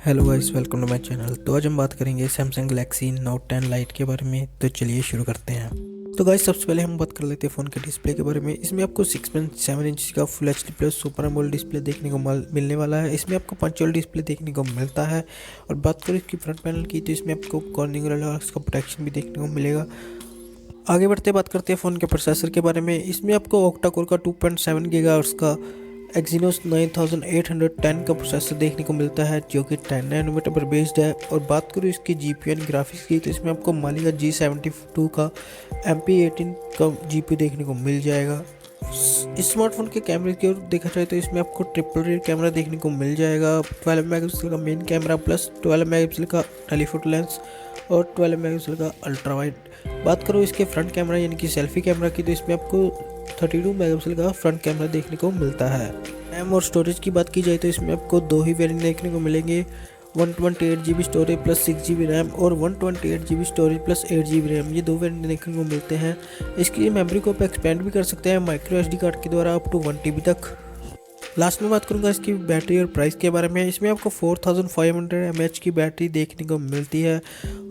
Hello guys, welcome to my channel. तो आज हम बात करेंगे सैमसंग गैलेक्सी नोट 10 लाइट के बारे में। तो चलिए शुरू करते हैं। तो गाइस सबसे पहले हम बात कर लेते हैं फ़ोन के डिस्प्ले के बारे में। इसमें आपको 6.7 इंच का full H D plus super AMOLED display देखने को मिलने वाला है। इसमें आपको पंचोल डिस्प्ले देखने को मिलता है। और बात करें इसकी फ्रंट पैनल की, तो इसमें आपको कॉर्निंग ग्लास का प्रोटेक्शन भी देखने को मिलेगा। आगे बढ़ते बात करते हैं फ़ोन के प्रोसेसर के बारे में। इसमें आपको ऑक्टा कोर का 2.7 गीगाहर्ट्ज़ का एक्जीनोस 9810 का प्रोसेसर देखने को मिलता है, जो कि 10 नैनोमीटर पर बेस्ड है। और बात करूँ इसकी जीपीयू एंड ग्राफिक्स की, तो इसमें आपको माली का G72 का MP18 का जीपीयू देखने को मिल जाएगा। इस स्मार्टफोन के कैमरे की ओर देखा जाए तो इसमें आपको ट्रिपल रेयर कैमरा देखने को मिल जाएगा। 12 मेगापिक्सल का मेन कैमरा प्लस 12 मेगापिक्सल का टेलीफोटो लेंस और 12 मेगापिक्सल का अल्ट्रा वाइड। बात करो इसके फ्रंट कैमरा यानी कि सेल्फी कैमरा की, तो इसमें आपको 32 मेगापिक्सल का फ्रंट कैमरा देखने को मिलता है। रैम और स्टोरेज की बात की जाए तो इसमें आपको दो ही वेरिएंट देखने को मिलेंगे, 128GB storage plus 6GB RAM और 128GB storage plus 8GB RAM. ये दो वेरिएंट देखने को मिलते हैं। इसकी मेमोरी को आप एक्सपेंड भी कर सकते हैं माइक्रो SD कार्ड के द्वारा अप टू 1TB तक। लास्ट में बात करूंगा इसकी बैटरी और प्राइस के बारे में। इसमें आपको 4500 mAh की बैटरी देखने को मिलती है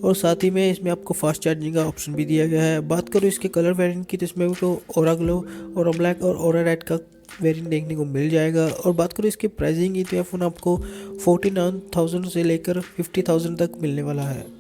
और साथ ही में इसमें आपको फास्ट चार्जिंग का ऑप्शन भी दिया गया है। बात करूँ इसके कलर वेरिएंट की, तो इसमें आपको ओरा ग्लो, ओरा ब्लैक और ओरा रेड का वेरिएंट देखने को मिल जाएगा। और बात करूँ इसकी प्राइसिंग की, तो यह फ़ोन आपको 49,000 से लेकर 50,000 तक मिलने वाला है।